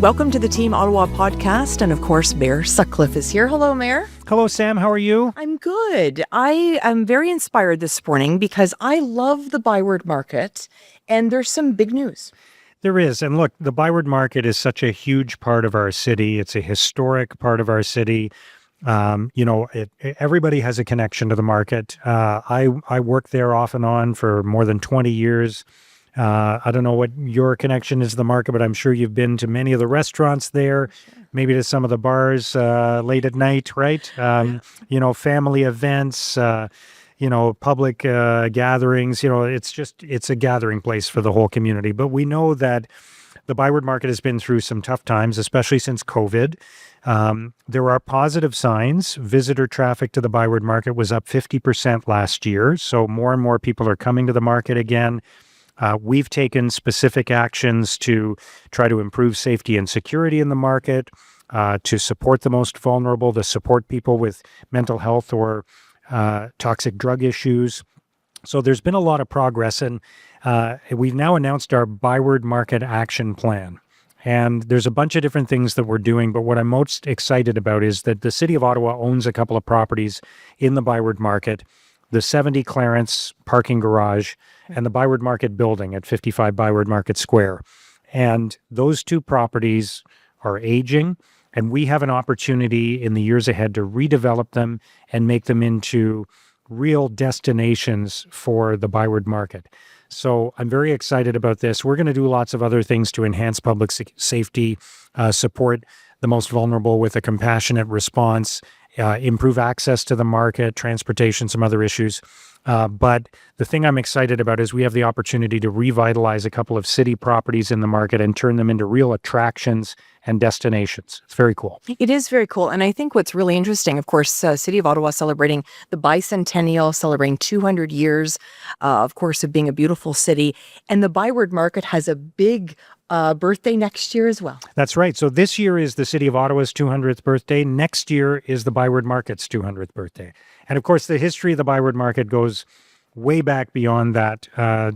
Welcome to the Team Ottawa podcast. And of course, Mayor Sutcliffe is here. Hello, Mayor. Hello, Sam. How are you? I'm good. I am very inspired this morning because I love the ByWard Market and there's some big news. There is. And look, the ByWard Market is such a huge part of our city. It's a historic part of our city. Everybody has a connection to the market. I worked there off and on for more than 20 years. I don't know what your connection is to the market, but I'm sure you've been to many of the restaurants there, maybe to some of the bars late at night, right? Family events, public gatherings. It's a gathering place for the whole community. But we know that the ByWard Market has been through some tough times, especially since COVID. There are positive signs. Visitor traffic to the ByWard Market was up 50% last year. So more and more people are coming to the market again. We've taken specific actions to try to improve safety and security in the market, to support the most vulnerable, to support people with mental health or toxic drug issues. So there's been a lot of progress, and we've now announced our ByWard Market Action Plan. And there's a bunch of different things that we're doing, but what I'm most excited about is that the City of Ottawa owns a couple of properties in the ByWard Market, the 70 Clarence parking garage, and the ByWard Market building at 55 ByWard Market Square. And those two properties are aging, and we have an opportunity in the years ahead to redevelop them and make them into real destinations for the ByWard Market. So I'm very excited about this. We're going to do lots of other things to enhance public safety, support the most vulnerable with a compassionate response, improve access to the market, transportation, some other issues. But the thing I'm excited about is we have the opportunity to revitalize a couple of city properties in the market and turn them into real attractions and destinations. It's very cool. It is very cool. And I think what's really interesting, of course, City of Ottawa celebrating the bicentennial, celebrating 200 years, of course, of being a beautiful city. And the ByWard Market has a big birthday next year as well. That's right. So this year is the City of Ottawa's 200th birthday. Next year is the ByWard Market's 200th birthday. And of course, the history of the ByWard Market goes way back beyond that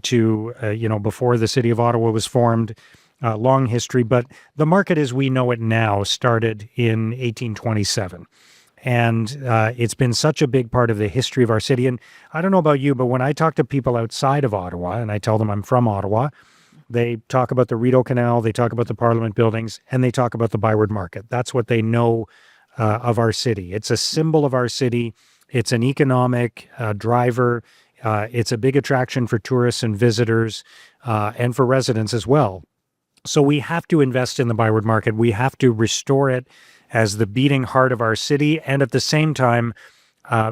to before the City of Ottawa was formed. Long history, but the market as we know it now started in 1827. And it's been such a big part of the history of our city. And I don't know about you, but when I talk to people outside of Ottawa, and I tell them I'm from Ottawa, they talk about the Rideau Canal, they talk about the Parliament buildings, and they talk about the ByWard Market. That's what they know of our city. It's a symbol of our city. It's an economic driver. It's a big attraction for tourists and visitors and for residents as well. So we have to invest in the ByWard Market. We have to restore it as the beating heart of our city, and at the same time,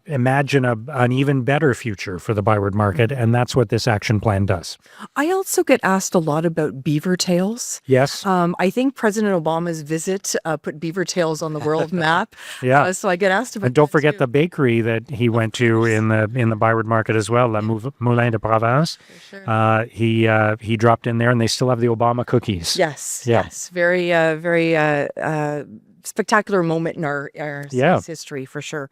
imagine an even better future for the ByWard Market, and that's what this action plan does. I also get asked a lot about beaver tails. Yes. I think President Obama's visit put beaver tails on the world map. Yeah. So I get asked about And don't that forget too. the bakery that he went to in the ByWard Market as well, La Moulin de Provence. For sure. He dropped in there, and they still have the Obama cookies. Yes, Yeah. yes. Very spectacular moment in our city's history, for sure.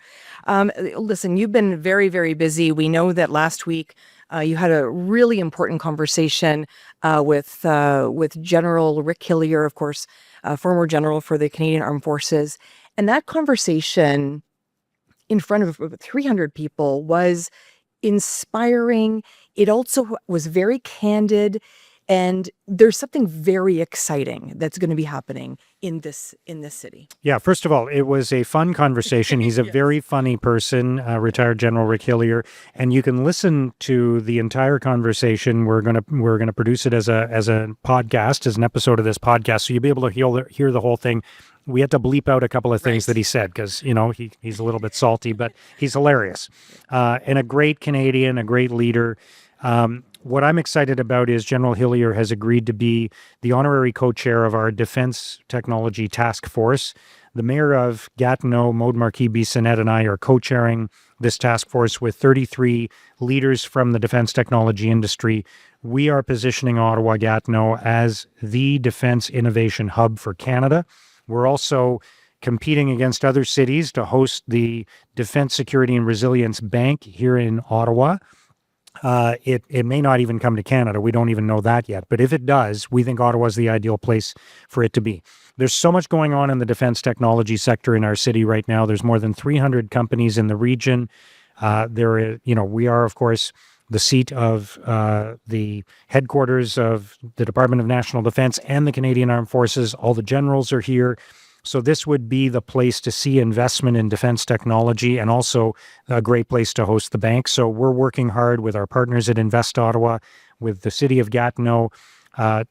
Listen, you've been very, very busy. We know that last week you had a really important conversation with General Rick Hillier, of course, former general for the Canadian Armed Forces. And that conversation in front of 300 people was inspiring. It also was very candid. And there's something very exciting that's going to be happening in this city. Yeah, first of all, it was a fun conversation. He's a Yes. very funny person, retired General Rick Hillier, and you can listen to the entire conversation. We're gonna produce it as a podcast, as an episode of this podcast, so you'll be able to hear the whole thing. We had to bleep out a couple of things that he said because he's a little bit salty, but he's hilarious, and a great Canadian, a great leader. What I'm excited about is General Hillier has agreed to be the honorary co-chair of our Defense Technology Task Force. The mayor of Gatineau, Maud Marquis-Bissonnette, and I are co-chairing this task force with 33 leaders from the defense technology industry. We are positioning Ottawa-Gatineau as the defense innovation hub for Canada. We're also competing against other cities to host the Defense Security and Resilience Bank here in Ottawa. it may not even come to Canada. We don't even know that yet. But if it does, we think Ottawa is the ideal place for it to be. There's so much going on in the defense technology sector in our city right now. There's more than 300 companies in the region. We are, of course, the seat of the headquarters of the Department of National Defense and the Canadian Armed Forces. All the generals are here. So this would be the place to see investment in defense technology and also a great place to host the bank. So we're working hard with our partners at Invest Ottawa, with the city of Gatineau,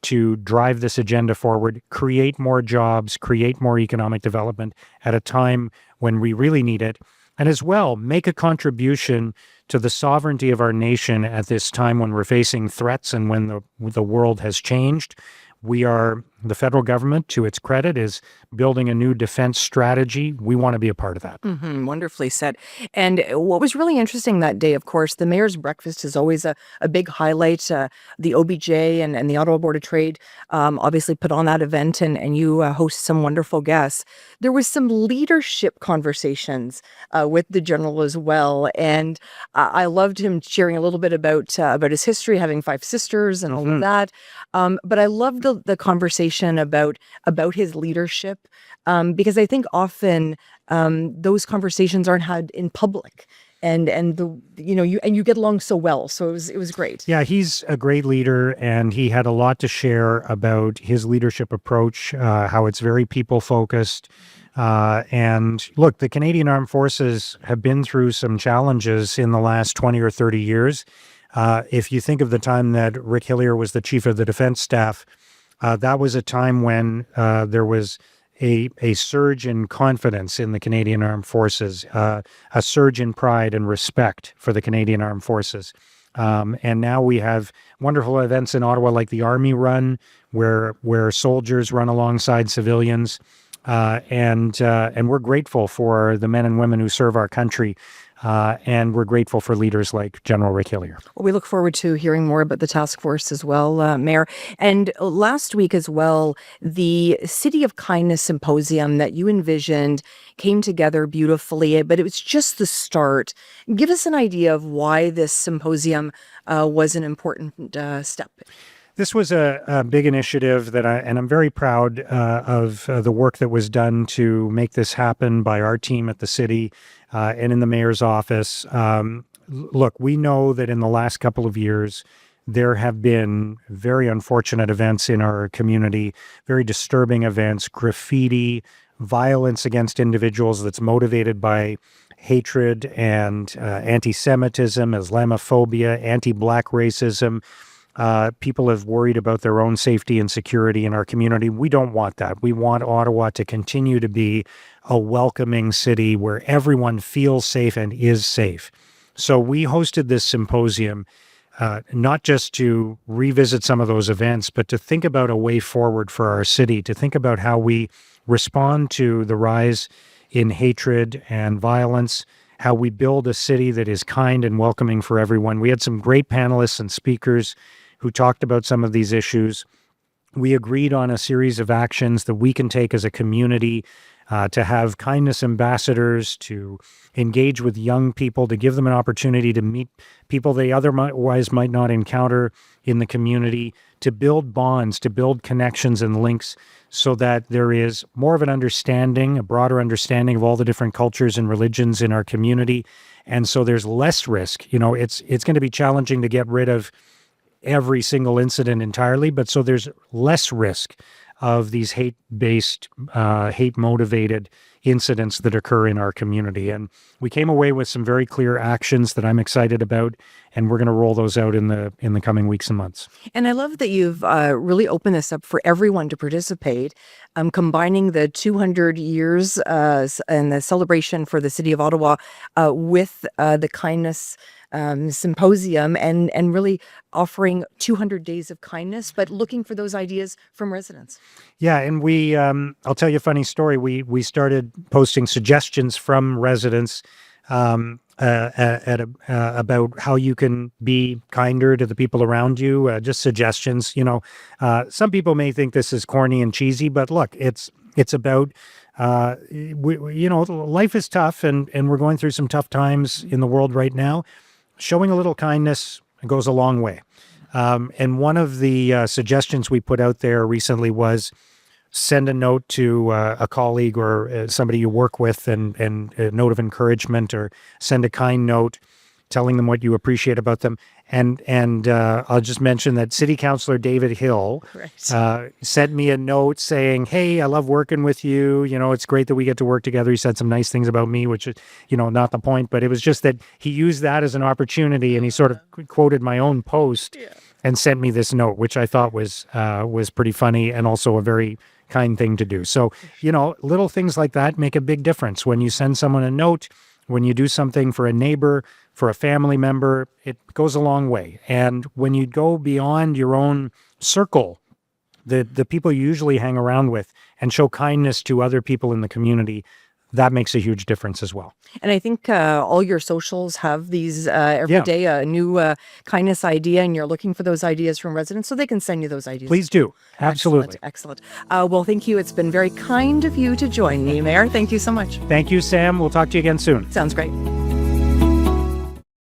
to drive this agenda forward, create more jobs, create more economic development at a time when we really need it, and as well make a contribution to the sovereignty of our nation at this time when we're facing threats and when the world has changed. The federal government, to its credit, is building a new defense strategy. We want to be a part of that. Wonderfully said. And what was really interesting that day, of course, the mayor's breakfast is always a big highlight. The OBJ and the Ottawa Board of Trade obviously put on that event, and you host some wonderful guests. There was some leadership conversations with the general as well. And I loved him sharing a little bit about his history, having 5 sisters and all of that. But I loved the conversation about his leadership, because I think often those conversations aren't had in public, and you get along so well. So it was great. Yeah, he's a great leader, and he had a lot to share about his leadership approach, how it's very people focused. And look, the Canadian Armed Forces have been through some challenges in the last 20 or 30 years. If you think of the time that Rick Hillier was the chief of the defense staff, that was a time when there was a surge in confidence in the Canadian Armed Forces, a surge in pride and respect for the Canadian Armed Forces. And now we have wonderful events in Ottawa like the Army Run, where soldiers run alongside civilians. And we're grateful for the men and women who serve our country. And we're grateful for leaders like General Rick Hillier. Well, we look forward to hearing more about the task force as well, Mayor. And last week as well, the City of Kindness Symposium that you envisioned came together beautifully, but it was just the start. Give us an idea of why this symposium was an important step. This was a big initiative and I'm very proud of the work that was done to make this happen by our team at the city and in the mayor's office. Look, we know that in the last couple of years, there have been very unfortunate events in our community, very disturbing events, graffiti, violence against individuals that's motivated by hatred and anti-Semitism, Islamophobia, anti-Black racism. People have worried about their own safety and security in our community. We don't want that. We want Ottawa to continue to be a welcoming city where everyone feels safe and is safe. So we hosted this symposium, not just to revisit some of those events, but to think about a way forward for our city, to think about how we respond to the rise in hatred and violence, how we build a city that is kind and welcoming for everyone. We had some great panelists and speakers who talked about some of these issues. We agreed on a series of actions that we can take as a community to have kindness ambassadors, to engage with young people, to give them an opportunity to meet people they otherwise might not encounter in the community, to build bonds, to build connections and links so that there is more of an understanding, a broader understanding of all the different cultures and religions in our community. And so there's less risk. It's going to be challenging to get rid of every single incident entirely, but so there's less risk of these hate-based, hate-motivated incidents that occur in our community. And we came away with some very clear actions that I'm excited about, and we're going to roll those out in the coming weeks and months. And I love that you've really opened this up for everyone to participate, combining the 200 years and the celebration for the City of Ottawa with the Kindness Symposium and really offering 200 days of kindness, but looking for those ideas from residents. Yeah, and we, I'll tell you a funny story. We started posting suggestions from residents about how you can be kinder to the people around you. Just suggestions. Some people may think this is corny and cheesy, but look, it's about life is tough, and we're going through some tough times in the world right now. Showing a little kindness goes a long way. And one of the suggestions we put out there recently was send a note to a colleague or somebody you work with and a note of encouragement, or send a kind note telling them what you appreciate about them. And I'll just mention that City Councillor David Hill sent me a note saying, hey, I love working with you. You know, it's great that we get to work together. He said some nice things about me, which is, you know, not the point, but it was just that he used that as an opportunity, and he sort of quoted my own post and sent me this note, which I thought was pretty funny and also a very kind thing to do. So, you know, little things like that make a big difference. When you send someone a note, when you do something for a neighbor, for a family member, it goes a long way. And when you go beyond your own circle, the people you usually hang around with, and show kindness to other people in the community, that makes a huge difference as well. And I think all your socials have these every day, a new kindness idea, and you're looking for those ideas from residents, so they can send you those ideas. Please do. Absolutely. Excellent. Well, thank you. It's been very kind of you to join me, Mayor. Thank you so much. Thank you, Sam. We'll talk to you again soon. Sounds great.